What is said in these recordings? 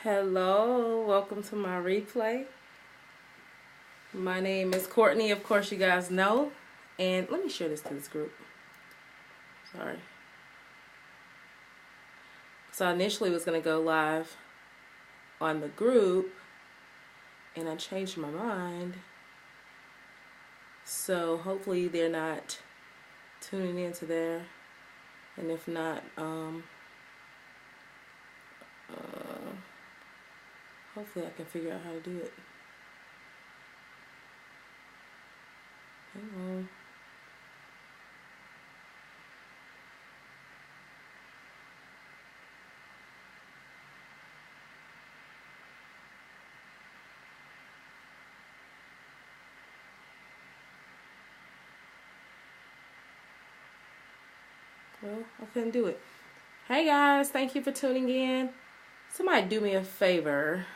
Hello, welcome to my replay. My name is Courtney, of course you guys know. And let me share this to this group. Sorry. So I initially was going to go live on the group, and I changed my mind. So hopefully they're not tuning into there. And if not, hopefully I can figure out how to do it. Hang on. Well, I couldn't do it. Hey guys, thank you for tuning in. Somebody do me a favor.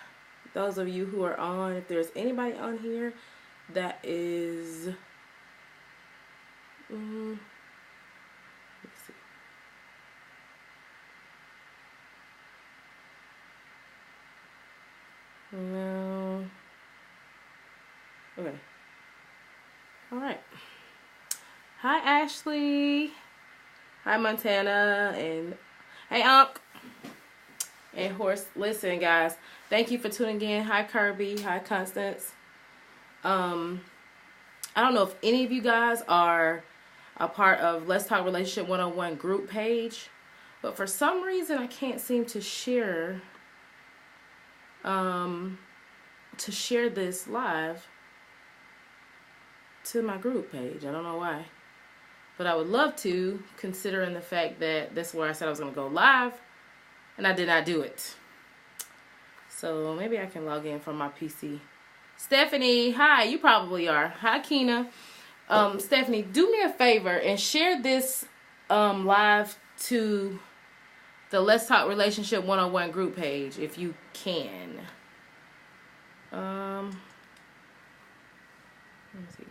Those of you who are on, if there's anybody on here that is, let's see. No. Okay. All right. Hi, Ashley. Hi, Montana. And hey, Unc. And Horse. Listen, guys. Thank you for tuning in. Hi, Kirby. Hi, Constance. I don't know if any of you guys are a part of Let's Talk Relationship 101 group page, but for some reason I can't seem to share this live to my group page. I don't know why, but I would love to, considering the fact that that's where I said I was going to go live and I did not do it. So maybe I can log in from my PC. Stephanie, hi. You probably are. Hi, Keena. Stephanie, do me a favor and share this live to the Let's Talk Relationship 101 group page if you can. Let me see.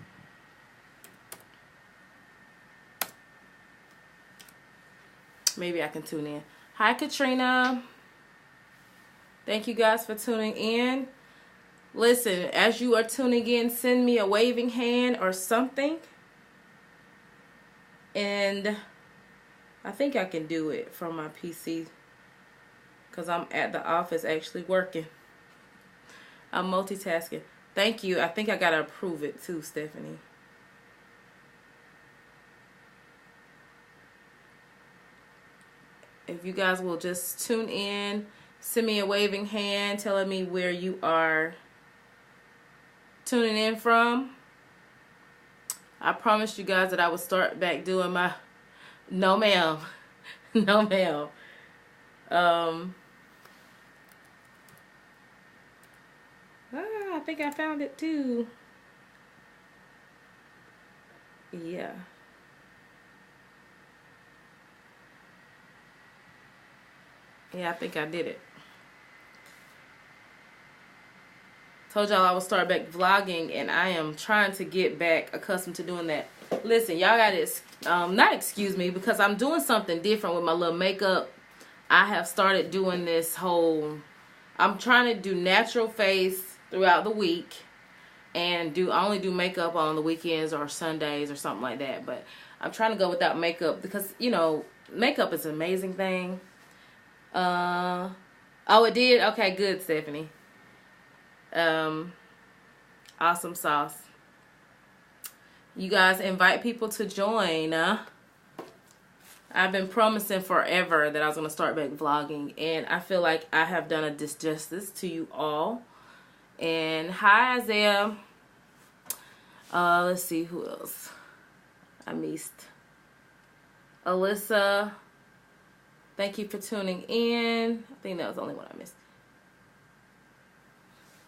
Maybe I can tune in. Hi, Katrina. Thank you guys for tuning in. Listen, as you are tuning in, send me a waving hand or something. And I think I can do it from my PC because I'm at the office actually working. I'm multitasking. Thank you. I think I got to approve it too, Stephanie. If you guys will just tune in, send me a waving hand telling me where you are tuning in from. I promised you guys that I would start back doing my no ma'am. No ma'am. I think I found it too. Yeah. Yeah, I think I did it. Told y'all I would start back vlogging, and I am trying to get back accustomed to doing that. Listen, y'all got to not excuse me, because I'm doing something different with my little makeup. I have started doing this whole, I'm trying to do natural face throughout the week and only do makeup on the weekends or Sundays or something like that. But I'm trying to go without makeup because, you know, makeup is an amazing thing. Oh, it did? Okay, good, Stephanie. Awesome sauce. You guys invite people to join. I've been promising forever that I was going to start back vlogging, and I feel like I have done a disjustice to you all. And hi, Isaiah. Let's see who else I missed. Alyssa, thank you for tuning in. I think that was the only one I missed.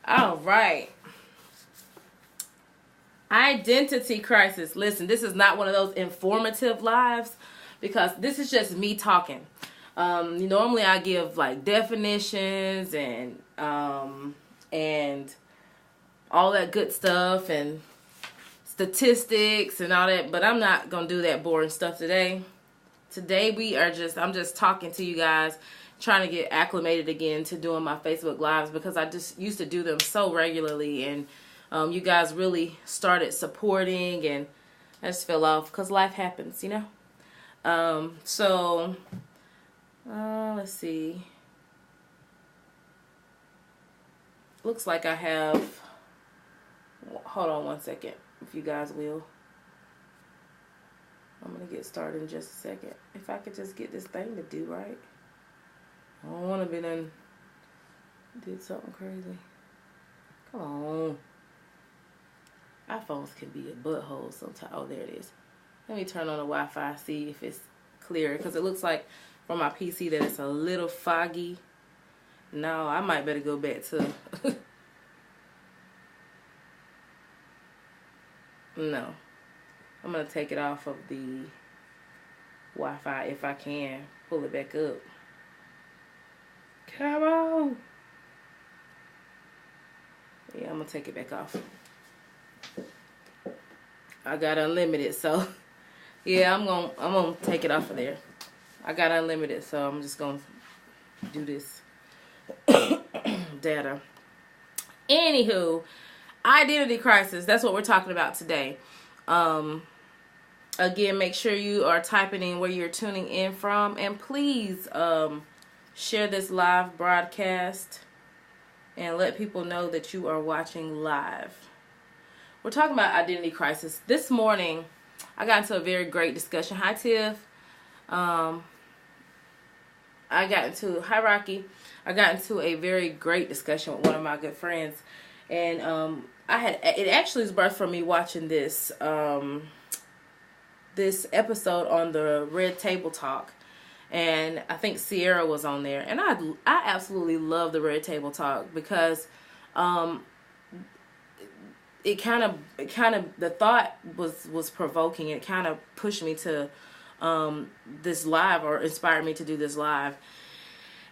All right. Identity crisis. Listen, this is not one of those informative lives because this is just me talking. Normally I give like definitions and all that good stuff and statistics and all that, but I'm not gonna do that boring stuff today. Today I'm just talking to you guys, trying to get acclimated again to doing my Facebook Lives, because I just used to do them so regularly, and you guys really started supporting, and I just fell off because life happens, you know. Let's see. Looks like I have, hold on one second, if you guys will. I'm going to get started in just a second. If I could just get this thing to do right. I don't want to be done, did something crazy. Come on. iPhones can be a butthole sometimes. Oh, there it is. Let me turn on the Wi-Fi, see if it's clear. Because it looks like from my PC that it's a little foggy. No, I might better go back to... No. I'm going to take it off of the Wi-Fi if I can. Pull it back up. Come on. Yeah, I'm going to take it back off. I got unlimited, so yeah, I'm gonna take it off of there. I got unlimited, so I'm just gonna do this data. Anywho, identity crisis. That's what we're talking about today. Again, make sure you are typing in where you're tuning in from, and please share this live broadcast and let people know that you are watching live. We're talking about identity crisis. This morning, I got into a very great discussion. Hi, Tiff. Hi, Rocky. I got into a very great discussion with one of my good friends. And it actually was birthed from me watching this this episode on the Red Table Talk. And I think Sierra was on there. And I absolutely love the Red Table Talk because it kind of the thought was provoking. It kind of pushed me to this live, or inspired me to do this live.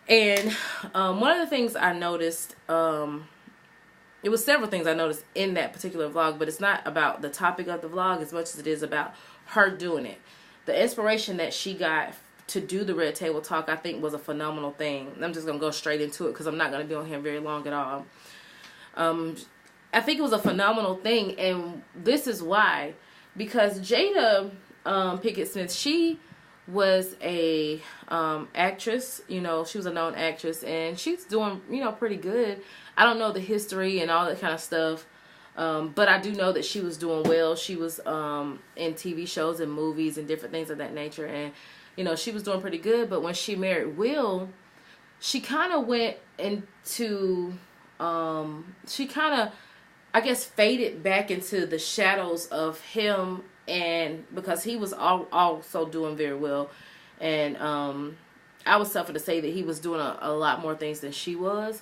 And one of the things I noticed, it was several things I noticed in that particular vlog, but it's not about the topic of the vlog as much as it is about her doing it. The inspiration that she got to do the Red Table Talk, I think, was a phenomenal thing. I'm just going to go straight into it because I'm not going to be on here very long at all. I think it was a phenomenal thing, and this is why. Because Jada Pinkett Smith, she was a actress, you know, she was a known actress, and she's doing, you know, pretty good. I don't know the history and all that kind of stuff, but I do know that she was doing well. She was in TV shows and movies and different things of that nature, and, you know, she was doing pretty good. But when she married Will, she kind of went into, she kind of, I guess, faded back into the shadows of him, and because he was also doing very well, and I would suffer to say that he was doing a lot more things than she was,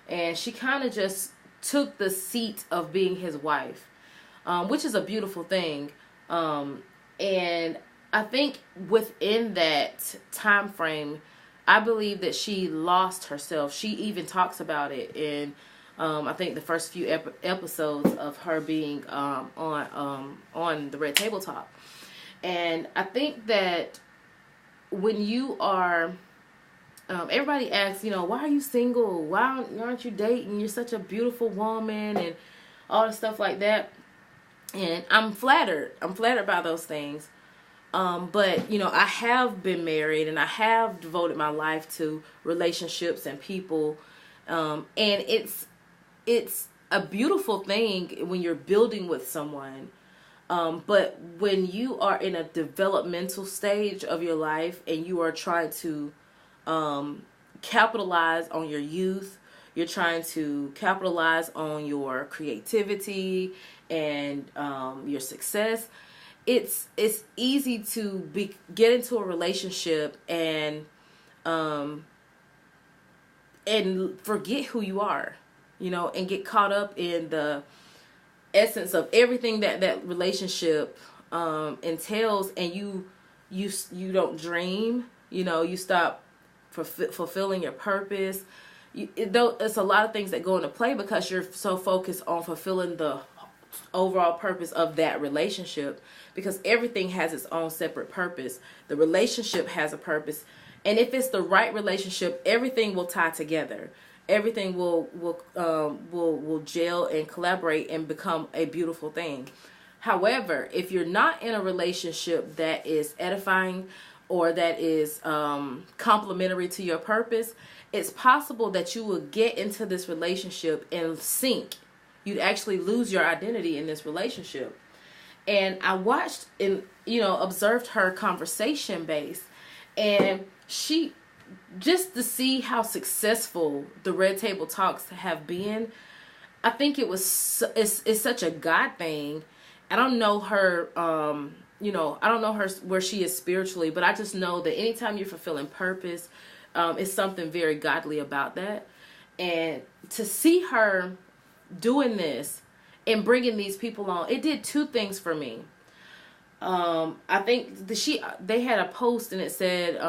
and she kind of just took the seat of being his wife, which is a beautiful thing, and I think within that time frame, I believe that she lost herself. She even talks about it in I think the first few episodes of her being on the Red Table Talk. And I think that when you are, everybody asks, you know, why are you single? Why aren't you dating? You're such a beautiful woman and all the stuff like that. And I'm flattered. I'm flattered by those things. But, you know, I have been married and I have devoted my life to relationships and people. And it's a beautiful thing when you're building with someone. But when you are in a developmental stage of your life and you are trying to capitalize on your youth, you're trying to capitalize on your creativity and your success, it's easy to get into a relationship and forget who you are. You know, and get caught up in the essence of everything that relationship entails, and you don't dream. You know, you stop fulfilling your purpose. It's a lot of things that go into play because you're so focused on fulfilling the overall purpose of that relationship, because everything has its own separate purpose. The relationship has a purpose, And if it's the right relationship, everything will tie together. Everything will gel and collaborate and become a beautiful thing. However, if you're not in a relationship that is edifying or that is complementary to your purpose, it's possible that you will get into this relationship and sink. You'd actually lose your identity in this relationship. And I watched and, observed her conversation base, and she, just to see how successful the Red Table Talks have been, I think it's such a God thing. I don't know her, I don't know her where she is spiritually, but I just know that anytime you're fulfilling purpose, it's something very godly about that. And to see her doing this and bringing these people on, it did two things for me. I think they had a post and it said,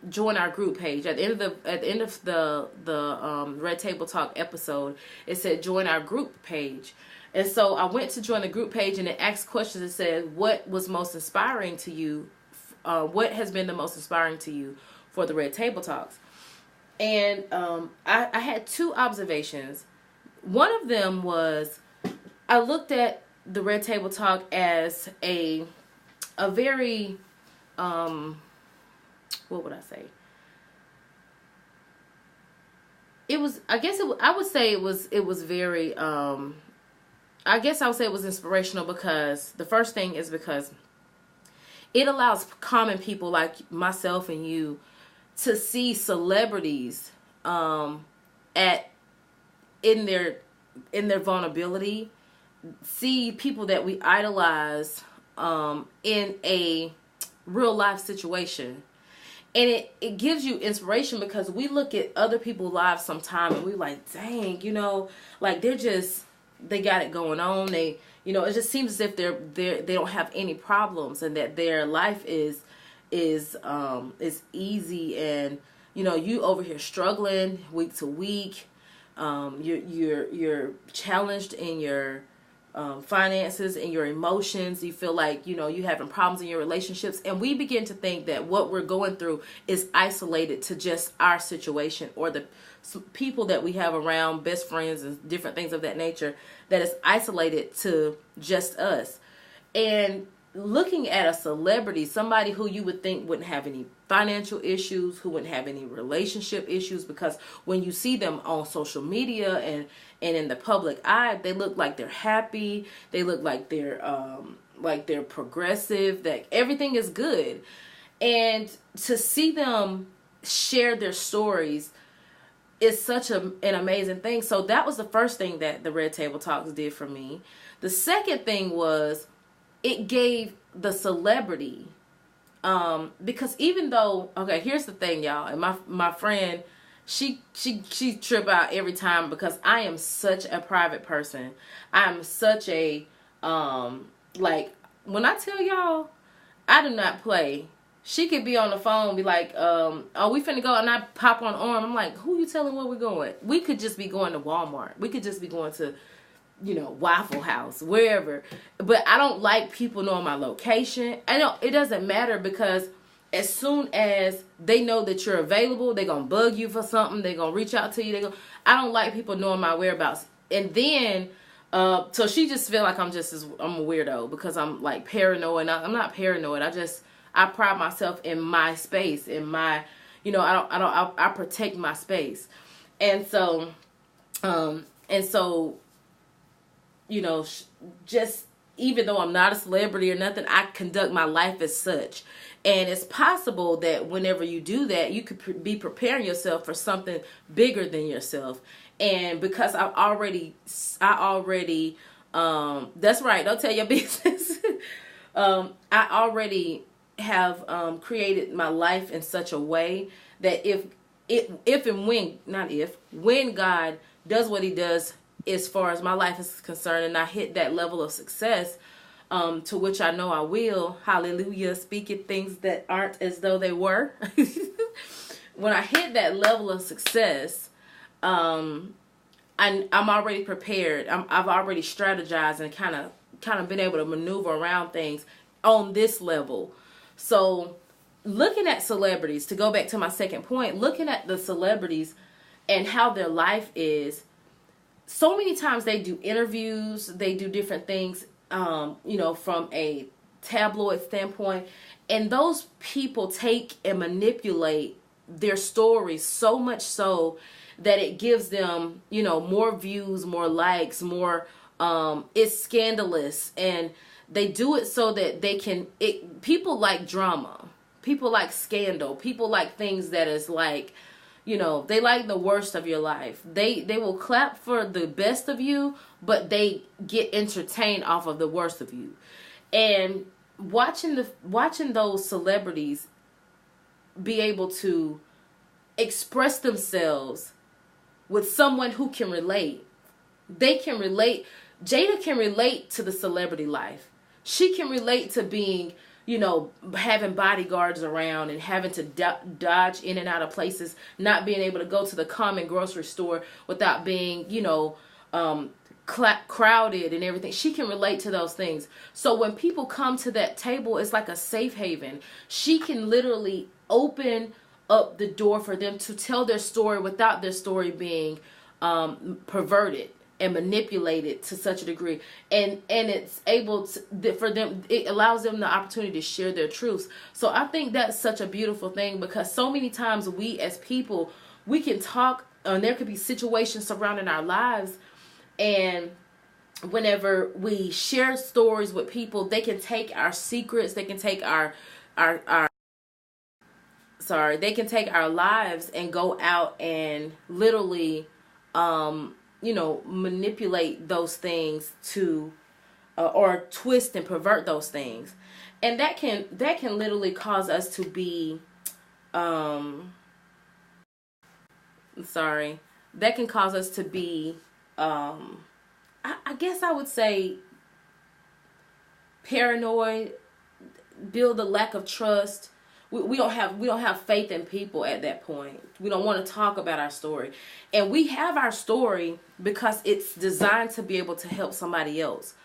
join our group page at the end of the Red Table Talk episode. It said join our group page. And so I went to join the group page and it asked questions. It said, what was most inspiring to you? What has been the most inspiring to you for the Red Table Talks? And I had two observations. One of them was, I looked at the Red Table Talk as a very, what would I say? It was, I guess I would say it was very, I guess I would say it was inspirational because the first thing is because it allows common people like myself and you to see celebrities in their vulnerability, see people that we idolize in a real life situation. And it gives you inspiration because we look at other people's lives sometime and we like, dang, like they got it going on. They, it just seems as if they don't have any problems and that their life is easy, and you over here struggling week to week. You're challenged in your finances and your emotions. You feel like you having problems in your relationships, and we begin to think that what we're going through is isolated to just our situation or the people that we have around, best friends and different things of that nature, that is isolated to just us. And looking at a celebrity, somebody who you would think wouldn't have any financial issues, who wouldn't have any relationship issues, because when you see them on social media and in the public eye, they look like they're happy, they look like they're progressive, that everything is good. And to see them share their stories is such an amazing thing. So that was the first thing that the Red Table Talks did for me. The second thing was, it gave the celebrity, because even though, okay, here's the thing, y'all, and my friend, she trip out every time because I am such a private person. I'm such a, like, when I tell y'all, I do not play. She could be on the phone, be like, oh, we finna go, and I pop on arm. I'm like, who you telling where we're going? We could just be going to Walmart. We could just be going to, Waffle House, wherever. But I don't like people knowing my location. I know it doesn't matter, because as soon as they know that you're available, they're going to bug you for something. They're going to reach out to you. I don't like people knowing my whereabouts. And then, so she just feel like I'm a weirdo because I'm like paranoid. I'm not paranoid. I pride myself in my space, in my, I protect my space. And so, just even though I'm not a celebrity or nothing, I conduct my life as such. And it's possible that whenever you do that, you could be preparing yourself for something bigger than yourself. And because I already, that's right, don't tell your business. I already have created my life in such a way that when God does what he does as far as my life is concerned, and I hit that level of success, to which I know I will, hallelujah, speaking things that aren't as though they were. When I hit that level of success, I'm already prepared. I've already strategized and kind of been able to maneuver around things on this level. So looking at celebrities, to go back to my second point, looking at the celebrities and how their life is, so many times they do interviews, they do different things, from a tabloid standpoint, and those people take and manipulate their stories so much so that it gives them, more views, more likes, more, it's scandalous, and they do it so that they can, people like drama, people like scandal, people like things that is like, they like the worst of your life. They will clap for the best of you, but they get entertained off of the worst of you. And watching those celebrities be able to express themselves with someone who can relate. They can relate. Jada can relate to the celebrity life. She can relate to being, having bodyguards around and having to dodge in and out of places, not being able to go to the common grocery store without being, crowded and everything. She can relate to those things. So when people come to that table, it's like a safe haven. She can literally open up the door for them to tell their story without their story being perverted and manipulated to such a degree, and it's able to, for them, it allows them the opportunity to share their truths. So I think that's such a beautiful thing, because so many times we as people, we can talk, and there could be situations surrounding our lives, and whenever we share stories with people, they can take our secrets, they can take they can take our lives and go out and literally manipulate those things to or twist and pervert those things, and that can literally cause us to be that can cause us to be I guess I would say paranoid, build a lack of trust. We don't have faith in people at that point. We don't want to talk about our story. And we have our story because it's designed to be able to help somebody else.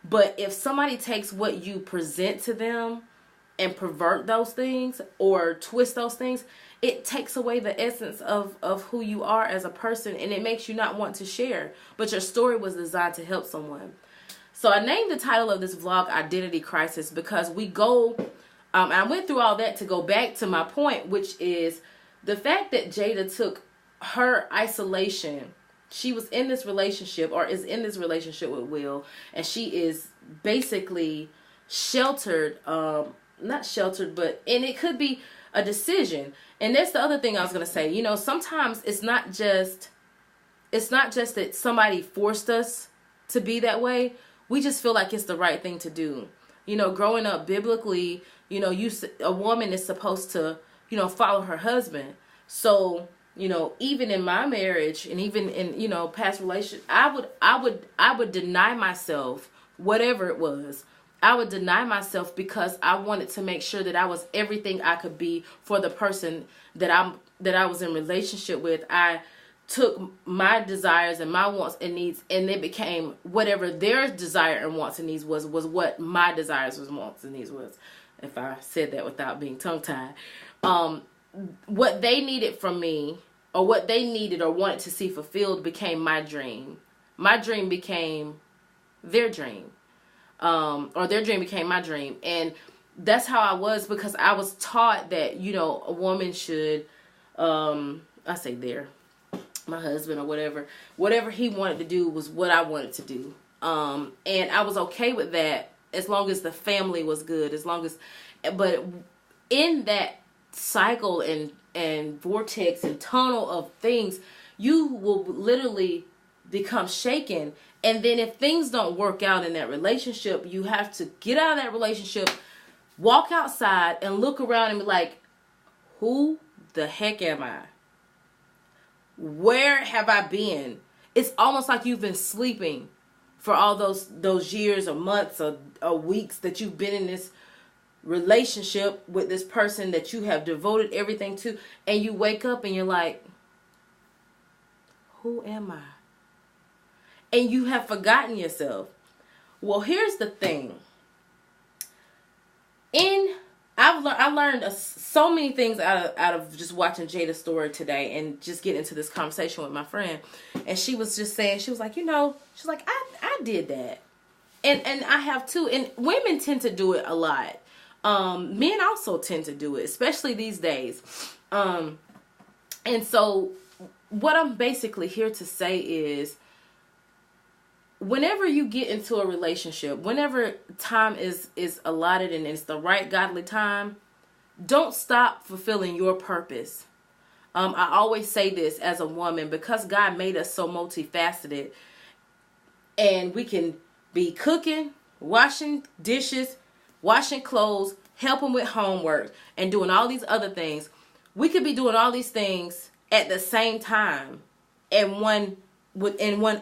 But if somebody takes what you present to them and pervert those things or twist those things, it takes away the essence of who you are as a person, and it makes you not want to share. But your story was designed to help someone. So I named the title of this vlog Identity Crisis, because we go... I went through all that to go back to my point, which is the fact that Jada took her isolation. She was in this relationship, or is in this relationship with Will, and she is basically sheltered, not sheltered, and it could be a decision. And that's the other thing I was going to say. Sometimes it's not just that somebody forced us to be that way. We just feel like it's the right thing to do. Growing up biblically, a woman is supposed to, follow her husband. So, even in my marriage and even in, past relations, I would deny myself whatever it was. I would deny myself because I wanted to make sure that I was everything I could be for the person that I was in relationship with. I took my desires and my wants and needs, and it became whatever their desire and wants and needs was what my desires and wants and needs was. If I said that without being tongue-tied. What they needed from me, or what they needed or wanted to see fulfilled, became my dream. My dream became their dream. Or their dream became my dream. And that's how I was, because I was taught that, a woman should, I say my husband or whatever he wanted to do was what I wanted to do. And I was okay with that, as long as the family was good, but in that cycle and vortex and tunnel of things, you will literally become shaken. And then if things don't work out in that relationship, you have to get out of that relationship, walk outside and look around and be like, who the heck am I? Where have I been? It's almost like you've been sleeping for all those years or months or weeks that you've been in this relationship with this person that you have devoted everything to, and you wake up and you're like, who am I? And you have forgotten yourself. Well, here's the thing. I I learned so many things out of just watching Jada's story today and just getting into this conversation with my friend. And she was just saying, she was like, she's like, I did that. And I have too. And women tend to do it a lot. Men also tend to do it, especially these days. And so what I'm basically here to say is, whenever you get into a relationship, whenever time is allotted and it's the right godly time, don't stop fulfilling your purpose. I always say this as a woman, because God made us so multifaceted, and we can be cooking, washing dishes, washing clothes, helping with homework, and doing all these other things. We could be doing all these things at the same time in one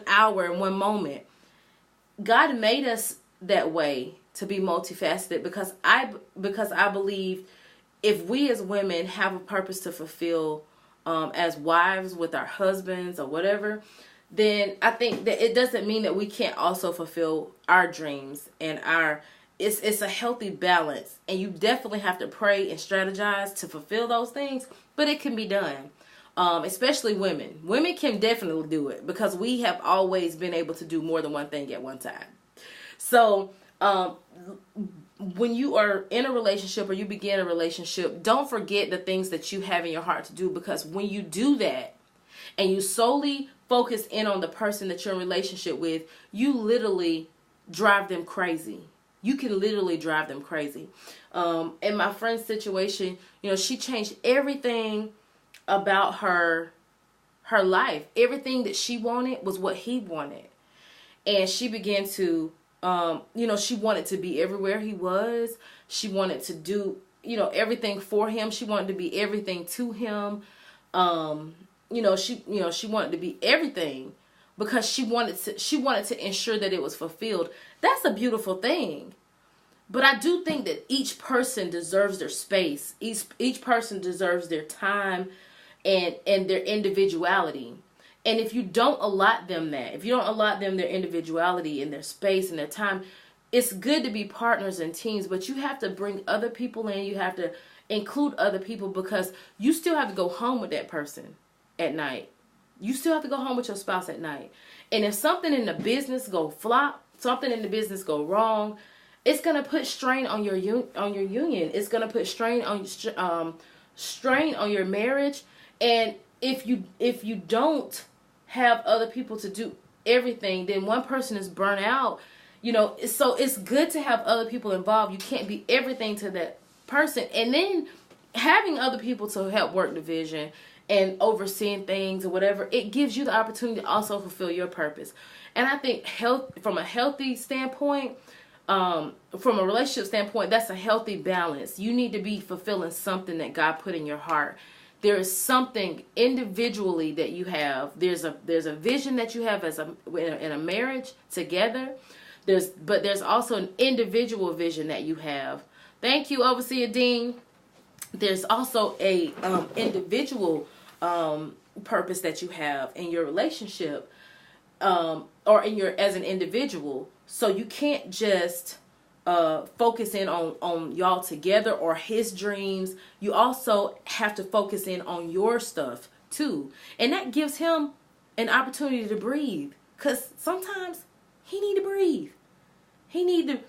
hour, in one moment. God made us that way, to be multifaceted, because I believe if we as women have a purpose to fulfill as wives with our husbands or whatever, then I think that it doesn't mean that we can't also fulfill our dreams and it's a healthy balance, and you definitely have to pray and strategize to fulfill those things, but it can be done. Especially women. Women can definitely do it, because we have always been able to do more than one thing at one time. So, when you are in a relationship or you begin a relationship, don't forget the things that you have in your heart to do, because when you do that and you solely focus in on the person that you're in a relationship with, you literally drive them crazy. You can literally drive them crazy. In my friend's situation, she changed everything about her life. Everything that she wanted was what he wanted. And she began to, she wanted to be everywhere he was. She wanted to do, everything for him. She wanted to be everything to him. She wanted to be everything because she wanted to ensure that it was fulfilled. That's a beautiful thing. But I do think that each person deserves their space. Each person deserves their time and their individuality. And if you don't allot them that, if you don't allot them their individuality and their space and their time, it's good to be partners and teams, but you have to bring other people in. You have to include other people, because you still have to go home with that person at night. You still have to go home with your spouse at night. And if something in the business go flop, something in the business go wrong, it's going to put strain on your union. It's going to put strain on your marriage. And if you don't have other people to do everything, then one person is burnt out. So it's good to have other people involved. You can't be everything to that person. And then having other people to help work the vision and overseeing things or whatever, it gives you the opportunity to also fulfill your purpose. And I think from a healthy standpoint, from a relationship standpoint, that's a healthy balance. You need to be fulfilling something that God put in your heart. There is something individually that you have. There's a vision that you have in a marriage together. But there's also an individual vision that you have. Thank you, Overseer Dean. There's also a individual purpose that you have in your relationship, or as an individual. So you can't just focus in on y'all together or his dreams. You also have to focus in on your stuff too. And that gives him an opportunity to breathe. Because sometimes he need to breathe. He need to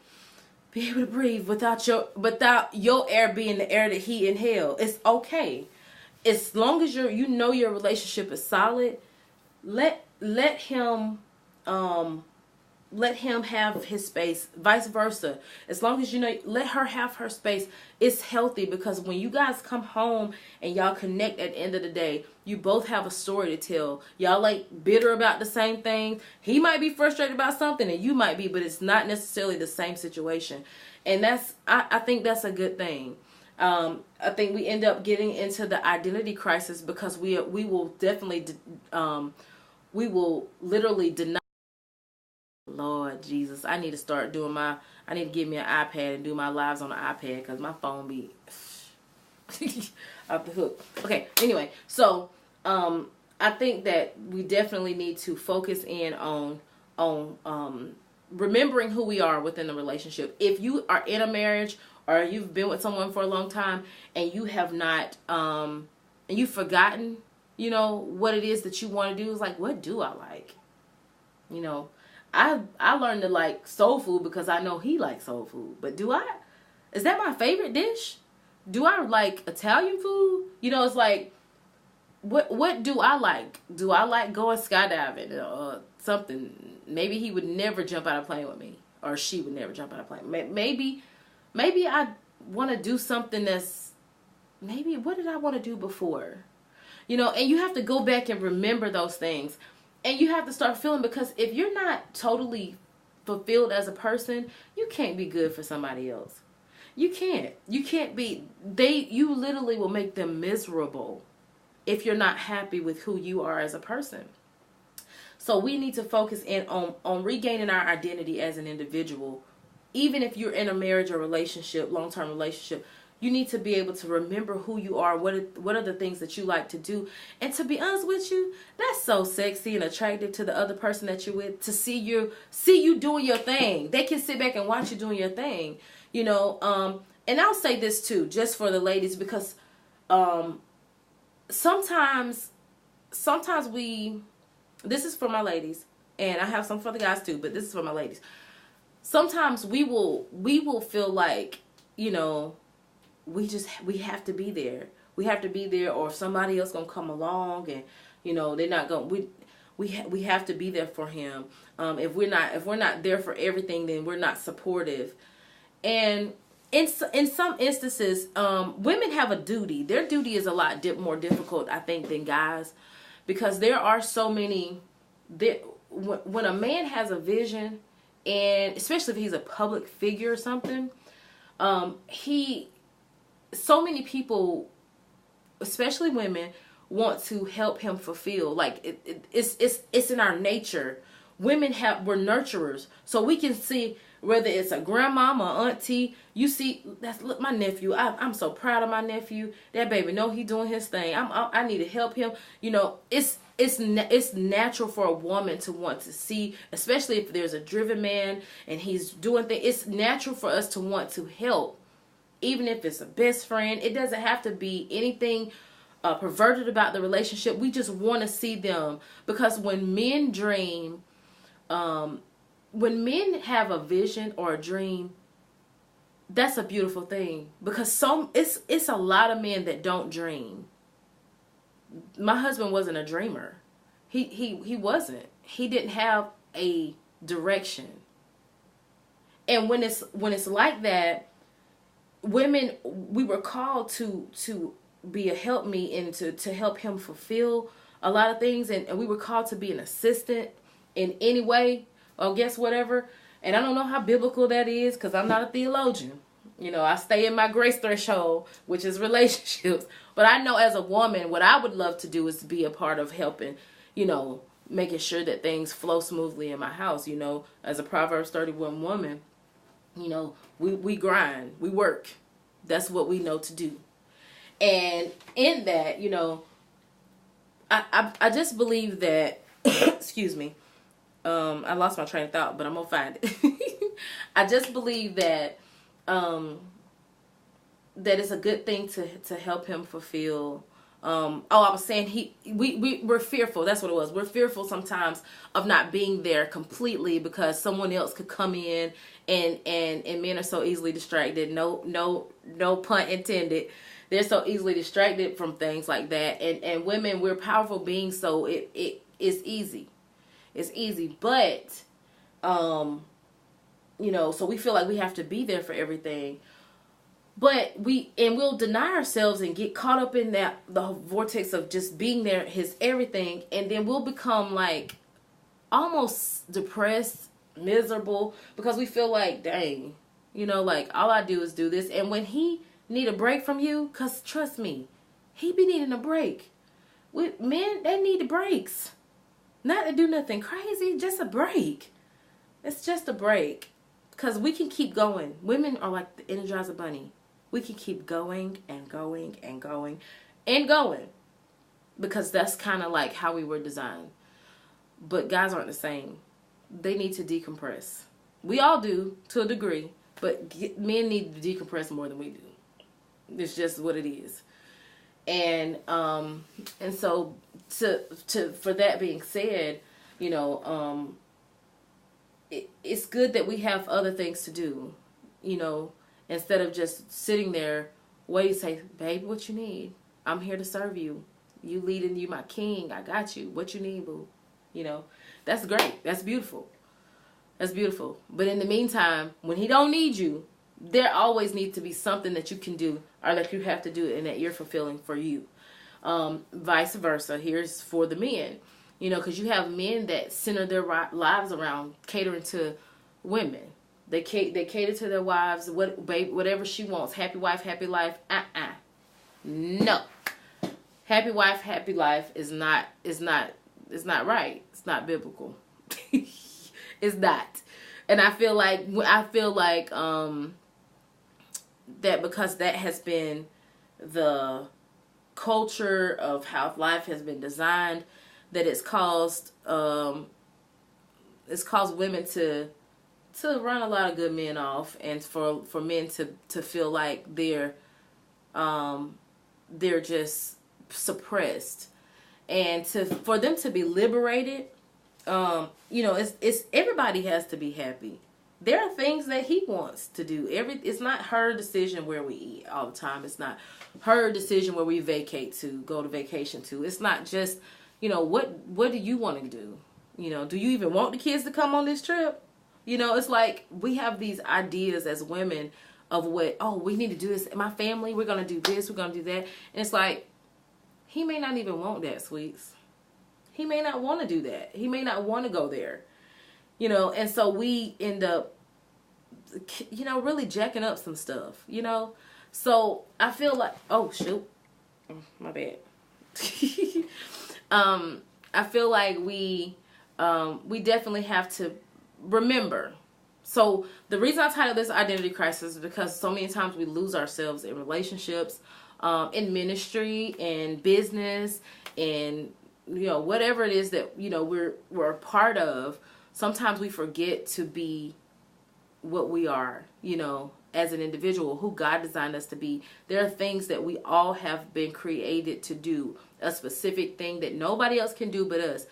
be able to breathe without your air being the air that he inhaled. It's okay. As long as your relationship is solid, let him have his space, vice versa. As long as let her have her space. It's healthy, because when you guys come home and y'all connect at the end of the day, you both have a story to tell. Y'all like bitter about the same thing. He might be frustrated about something and you might be, but it's not necessarily the same situation. And I think that's a good thing. I think we end up getting into the identity crisis because we will definitely, we will literally deny. Lord Jesus, I need to get me an iPad and do my lives on the iPad, because my phone be off the hook. Okay, anyway, so I think that we definitely need to focus in on remembering who we are within the relationship. If you are in a marriage or you've been with someone for a long time and you have not, and you've forgotten, you know, what it is that you want to do. It's like, what do I like? You know, I learned to like soul food because I know he likes soul food. But is that my favorite dish? Do I like Italian food? You know, it's like, what do I like? Do I like going skydiving or something? Maybe he would never jump out of a plane with me, or she would never jump out of a plane. Maybe I want to do something that's, maybe what did I want to do before? You know, and you have to go back and remember those things. And you have to start feeling, because if you're not totally fulfilled as a person, you can't be good for somebody else. You can't. You can't be, you literally will make them miserable if you're not happy with who you are as a person. So we need to focus in on regaining our identity as an individual. Even if you're in a marriage or relationship, long-term relationship, you need to be able to remember who you are, what are the things that you like to do. And to be honest with you, that's so sexy and attractive to the other person that you're with, to see you doing your thing. They can sit back and watch you doing your thing, you know. And I'll say this too, just for the ladies, because sometimes this is for my ladies, and I have some for the guys too, but this is for my ladies. Sometimes we will feel like, you know, we have to be there. We have to be there, or somebody else gonna come along, and you know, they're not gonna. We have to be there for him. If we're not there for everything, then we're not supportive. And in some instances, women have a duty. Their duty is a lot more difficult, I think, than guys, because there are so many. When a man has a vision, and especially if he's a public figure or something, so many people, especially women, want to help him fulfill. Like it's in our nature. We're nurturers, so we can see whether it's a grandmama, auntie. You see, look, my nephew. I'm so proud of my nephew. That baby know he doing his thing. I need to help him. You know, it's natural for a woman to want to see, especially if there's a driven man and he's doing things. It's natural for us to want to help. Even if it's a best friend, it doesn't have to be anything perverted about the relationship. We just want to see them, because when men dream, when men have a vision or a dream, that's a beautiful thing, because it's a lot of men that don't dream. My husband wasn't a dreamer. He wasn't. He didn't have a direction. And when it's like that, women, we were called to be a helpmeet and to help him fulfill a lot of things, and we were called to be an assistant in any way, or guess whatever. And I don't know how biblical that is, because I'm not a theologian. You know, I stay in my grace threshold, which is relationships. But I know as a woman, what I would love to do is to be a part of helping, you know, making sure that things flow smoothly in my house. You know, as a Proverbs 31 woman, you know, we grind, we work. That's what we know to do. And in that, you know, I just believe that, excuse me, I lost my train of thought, but I'm going to find it. I just believe that, that it's a good thing to help him fulfill. I was saying we're fearful. That's what it was. We're fearful sometimes of not being there completely, because someone else could come in, and men are so easily distracted. No pun intended. They're so easily distracted from things like that. And women, we're powerful beings, so it is easy. It's easy, but you know, so we feel like we have to be there for everything. But we'll deny ourselves and get caught up in the vortex of just being there, his everything, and then we'll become like almost depressed, miserable, because we feel like, dang, you know, like all I do is do this. And when he need a break from you, because trust me, he be needing a break. With men, they need breaks. Not to do nothing crazy, just a break. It's just a break. Because we can keep going. Women are like the Energizer Bunny. We can keep going and going and going and going. Because that's kind of like how we were designed. But guys aren't the same. They need to decompress. We all do, to a degree. But men need to decompress more than we do. It's just what it is. And so for that being said, you know, it's good that we have other things to do, you know, instead of just sitting there waiting to say, baby, what you need? I'm here to serve you. You leading, you my king. I got you. What you need, boo? You know, that's great. That's beautiful. That's beautiful. But in the meantime, when he don't need you, there always needs to be something that you can do or that you have to do and that you're fulfilling for you. Vice versa. Here's for the men. You know, because you have men that center their lives around catering to women. They cater to their wives, whatever she wants. Happy wife, happy life. No. Happy wife, happy life is not right. It's not biblical. It's not. And I feel like that because that has been the culture of how life has been designed, that it's caused women to run a lot of good men off, and for men to feel like they're just suppressed, and for them to be liberated. You know, it's everybody has to be happy. There are things that he wants to do. It's not her decision where we eat all the time. It's not her decision where we go to vacation to. It's not just, you know, what do you want to do? You know, do you even want the kids to come on this trip? You know, it's like we have these ideas as women of we need to do this. My family, we're going to do this, we're going to do that. And it's like, he may not even want that, sweets. He may not want to do that. He may not want to go there. You know, and so we end up, you know, really jacking up some stuff, you know. So I feel like, oh, shoot. My bad. I feel like we definitely have to remember. So the reason I titled this Identity Crisis is because so many times we lose ourselves in relationships, in ministry, in business, in, you know, whatever it is that, you know, we're a part of. Sometimes we forget to be what we are, you know, as an individual, who God designed us to be. There are things that we all have been created to do, a specific thing that nobody else can do but us,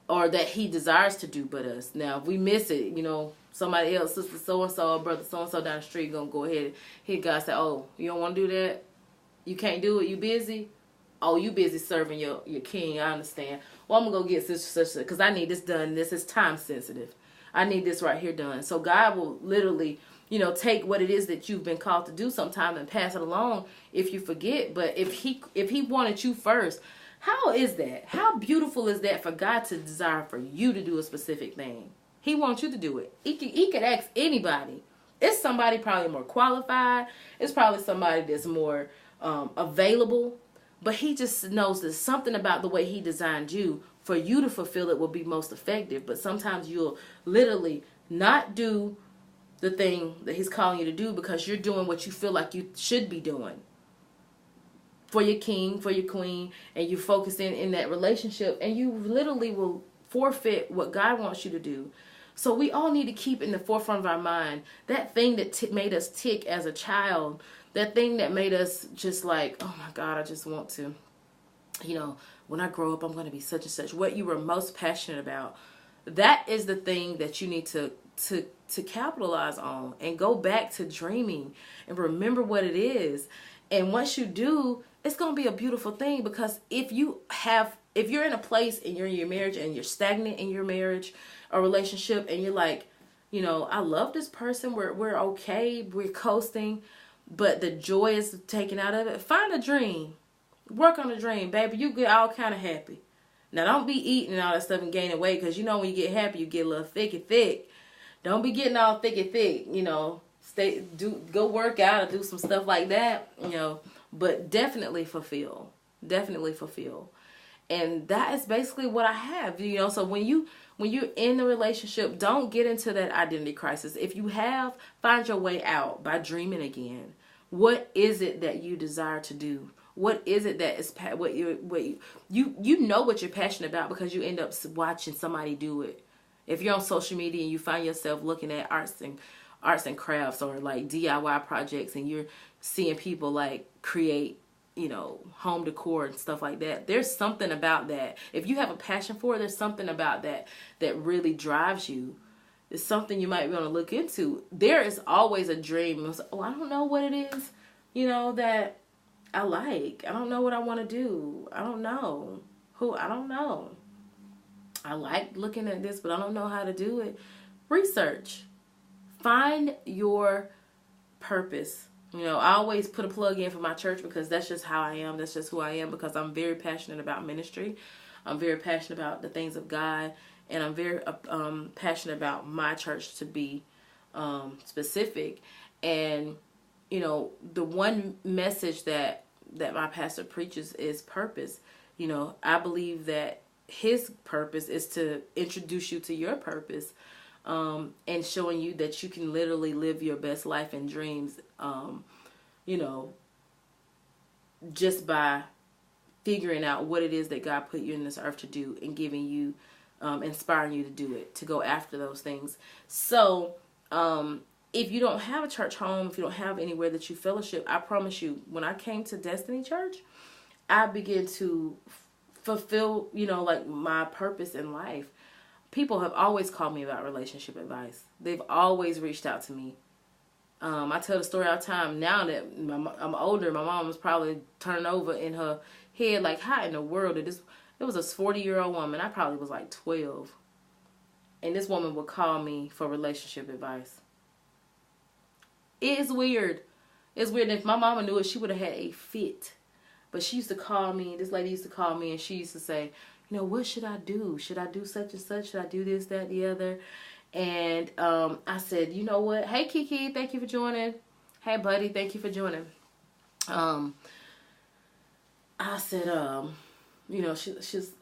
or that he desires to do but us. Now, if we miss it, you know, somebody else, sister so-and-so, brother so-and-so down the street gonna go ahead and hit God and say, oh, you don't want to do that? You can't do it? You busy? Oh, you busy serving your king. I understand. Well, I'm going to go get such because I need this done. This is time sensitive. I need this right here done. So God will literally, you know, take what it is that you've been called to do sometime and pass it along if you forget. But if he wanted you first, how is that? How beautiful is that for God to desire for you to do a specific thing? He wants you to do it. He could ask anybody. It's somebody probably more qualified. It's probably somebody that's more available. But he just knows there's something about the way he designed you for you to fulfill it will be most effective. But sometimes you'll literally not do the thing that he's calling you to do because you're doing what you feel like you should be doing for your king, for your queen, and you focus in that relationship, and you literally will forfeit what God wants you to do. So we all need to keep in the forefront of our mind that thing that made us tick as a child. That thing that made us just like, oh my God, I just want to, you know, when I grow up, I'm going to be such and such. What you were most passionate about. That is the thing that you need to capitalize on and go back to dreaming and remember what it is. And once you do, it's going to be a beautiful thing, because if you're in a place and you're in your marriage and you're stagnant in your marriage or relationship and you're like, you know, I love this person. We're okay. We're coasting. But the joy is taken out of it. Find a dream. Work on a dream, baby. You get all kind of happy. Now, don't be eating all that stuff and gaining weight, because you know when you get happy, you get a little thick. Don't be getting all thick. You know, go work out or do some stuff like that. You know, but definitely fulfill. Definitely fulfill. And that is basically what I have. You know, so when you're in the relationship, don't get into that identity crisis. If you have, find your way out by dreaming again. What is it that you desire to do? What is it that is what you know what you're passionate about, because you end up watching somebody do it. If you're on social media and you find yourself looking at arts and crafts or like DIY projects, and you're seeing people like create, you know, home decor and stuff like that. There's something about that. If you have a passion for it, there's something about that that really drives you. It's something you might want to look into. There is always a dream. It's, oh, I don't know what it is, you know, that I like. I don't know what I want to do. I don't know. I don't know. I like looking at this, but I don't know how to do it. Research. Find your purpose. You know, I always put a plug in for my church because that's just how I am. That's just who I am, because I'm very passionate about ministry. I'm very passionate about the things of God. And I'm very passionate about my church to be specific. And, you know, the one message that my pastor preaches is purpose. You know, I believe that his purpose is to introduce you to your purpose, and showing you that you can literally live your best life and dreams, you know, just by figuring out what it is that God put you in this earth to do, and giving you, inspiring you to do it, to go after those things. So, if you don't have a church home, if you don't have anywhere that you fellowship, I promise you, when I came to Destiny Church, I began to fulfill, you know, like my purpose in life. People have always called me about relationship advice. They've always reached out to me. I tell the story all the time. Now that I'm older, my mom was probably turning over in her head like, how in the world did this? It was a 40-year-old woman. I probably was like 12. And this woman would call me for relationship advice. It is weird. It's weird. If my mama knew it, she would have had a fit. But she used to call me, this lady used to call me, and she used to say, you know, what should I do? Should I do such and such? Should I do this, that, the other? And I said, you know what? Hey, Kiki, thank you for joining. Hey, buddy, thank you for joining. I said, you know, she's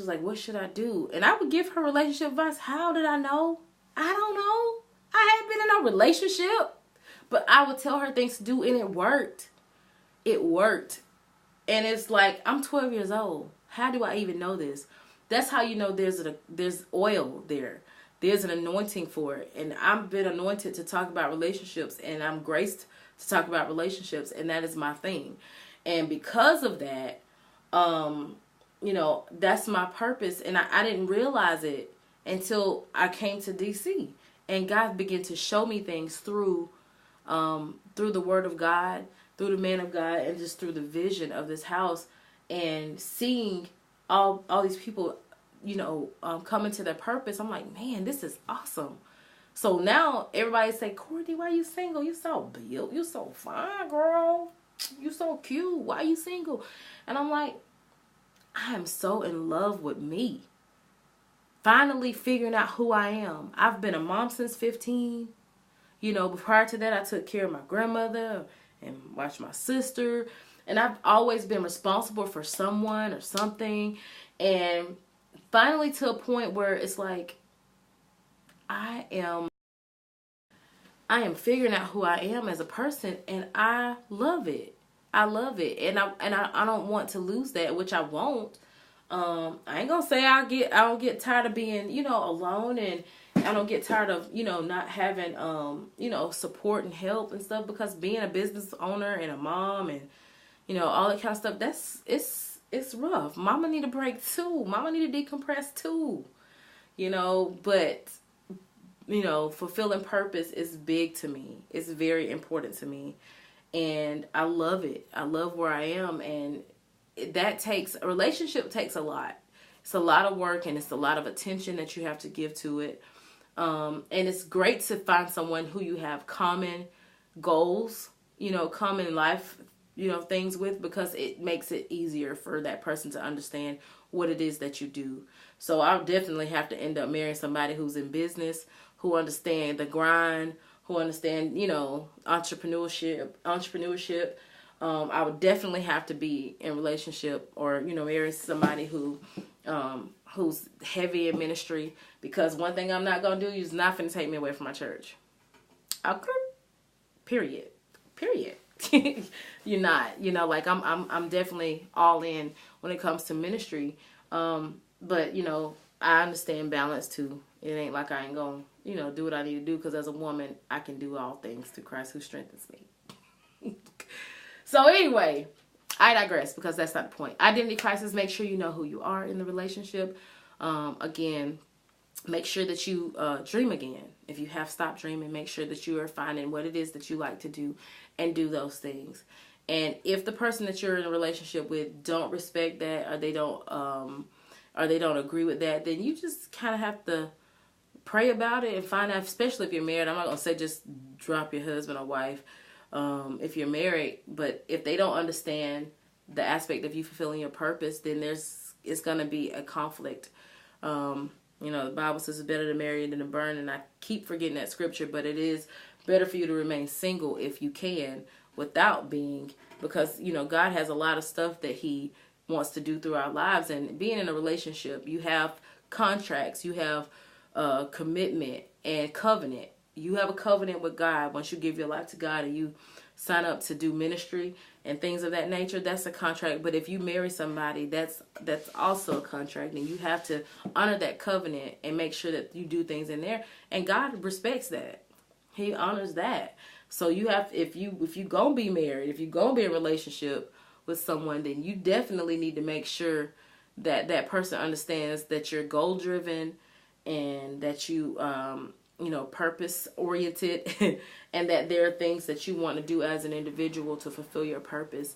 like, what should I do? And I would give her relationship advice. How did I know? I don't know. I hadn't been in no relationship. But I would tell her things to do, and it worked. It worked. And it's like, I'm 12 years old. How do I even know this? That's how you know there's oil there. There's an anointing for it. And I've been anointed to talk about relationships, and I'm graced to talk about relationships, and that is my thing. And because of that, you know, that's my purpose. And I didn't realize it until I came to DC, and God began to show me things through the Word of God, through the man of God, and just through the vision of this house, and seeing all these people, you know, come into their purpose. I'm like, man, this is awesome. So now everybody say, Courtney, why you single? You so built. You so fine, girl. You so cute. Why you single? And I'm like, I am so in love with me. Finally figuring out who I am. I've been a mom since 15. You know, but prior to that, I took care of my grandmother and watched my sister. And I've always been responsible for someone or something. And finally to a point where it's like, I am figuring out who I am as a person, and I love it. I love it. And I don't want to lose that, which I won't. I ain't gonna say I don't get tired of being, you know, alone, and I don't get tired of, you know, not having, you know, support and help and stuff, because being a business owner and a mom and, you know, all that kind of stuff, it's rough. Mama need a break too. Mama need to decompress too, you know, but, you know, fulfilling purpose is big to me. It's very important to me, and I love it. I love where I am, and a relationship takes a lot. It's a lot of work, and it's a lot of attention that you have to give to it. And it's great to find someone who you have common goals, you know, common life, you know, things with, because it makes it easier for that person to understand what it is that you do. So I'll definitely have to end up marrying somebody who's in business, who understand the grind, who understand, you know, entrepreneurship. I would definitely have to be in relationship, or, you know, marry somebody who's heavy in ministry, because one thing I'm not going to do is not finna take me away from my church. Okay. Period. You're not, you know, like I'm definitely all in when it comes to ministry. But, you know, I understand balance too. It ain't like I ain't gonna, do what I need to do, because as a woman, I can do all things through Christ who strengthens me. So anyway, I digress, because that's not the point. Identity crisis, make sure you know who you are in the relationship. Again, make sure that you dream again. If you have stopped dreaming, make sure that you are finding what it is that you like to do and do those things. And if the person that you're in a relationship with don't respect that, or they don't agree with that, then you just kind of have to pray about it and find out, especially if you're married. I'm not going to say just drop your husband or wife if you're married, but if they don't understand the aspect of you fulfilling your purpose, then it's going to be a conflict. The Bible says it's better to marry than to burn, and I keep forgetting that scripture, but it is better for you to remain single if you can, without being, because, God has a lot of stuff that he wants to do through our lives. And being in a relationship, you have contracts, you have commitment and covenant. You have a covenant with God. Once you give your life to God and you sign up to do ministry and things of that nature, that's a contract. But if you marry somebody, that's also a contract, and you have to honor that covenant and make sure that you do things in there. And God respects that. He honors that. So you have, if you gonna be married, if you gonna be in a relationship with someone, then you definitely need to make sure that that person understands that you're goal driven, and that you purpose oriented, and that there are things that you want to do as an individual to fulfill your purpose.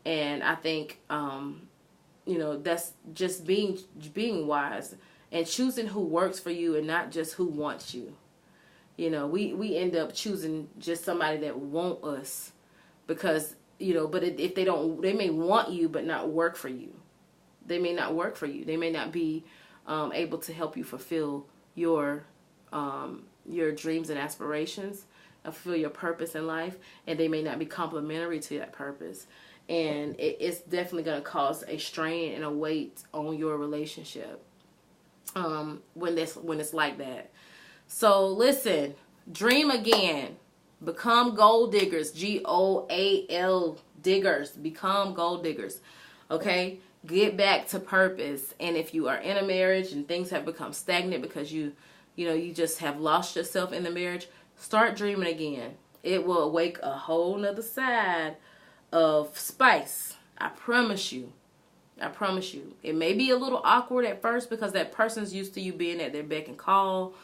And I think that's just being wise and choosing who works for you and not just who wants you. We end up choosing just somebody that want us because, but if they don't, they may want you but not work for you. They may not work for you. They may not be able to help you fulfill your dreams and aspirations, fulfill your purpose in life, and they may not be complementary to that purpose. And it's definitely going to cause a strain and a weight on your relationship when it's like that. So listen, dream again. Become gold diggers. GOAL diggers. Become gold diggers. Okay? Get back to purpose. And if you are in a marriage and things have become stagnant because you just have lost yourself in the marriage, start dreaming again. It will awake a whole nother side of spice. I promise you. I promise you. It may be a little awkward at first because that person's used to you being at their beck and call.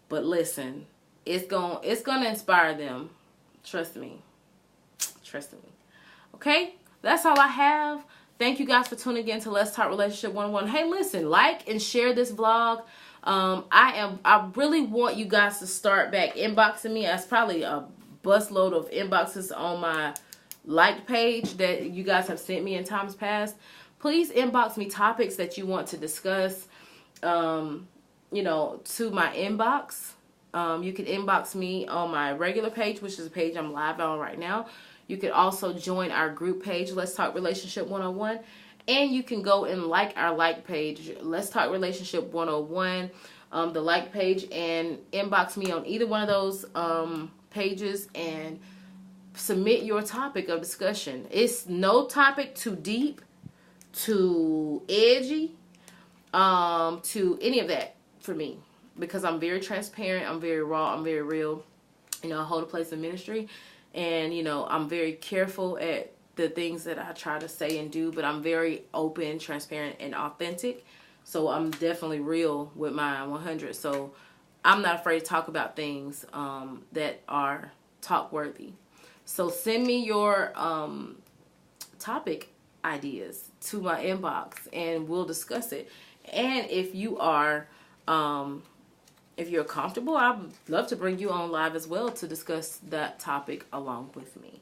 But listen, it's gonna inspire them. Trust me. Trust me. Okay? That's all I have. Thank you guys for tuning in to Let's Talk Relationship 101. Hey, listen, like and share this vlog. I really want you guys to start back inboxing me. That's probably a busload of inboxes on my liked page that you guys have sent me in times past. Please inbox me topics that you want to discuss, to my inbox. You can inbox me on my regular page, which is a page I'm live on right now. You can also join our group page, Let's Talk Relationship 101. And you can go and like our like page, Let's Talk Relationship 101, the like page, and inbox me on either one of those pages and submit your topic of discussion. It's no topic too deep, too edgy, to any of that for me, because I'm very transparent, I'm very raw, I'm very real. I hold a place in ministry, and I'm very careful at the things that I try to say and do, but I'm very open, transparent, and authentic. So I'm definitely real with my 100. So I'm not afraid to talk about things that are talk worthy. So send me your topic ideas to my inbox and we'll discuss it. And if you are if you're comfortable, I'd love to bring you on live as well to discuss that topic along with me.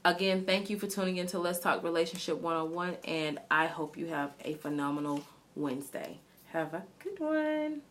Again, thank you for tuning in to Let's Talk Relationship 101, and I hope you have a phenomenal Wednesday. Have a good one.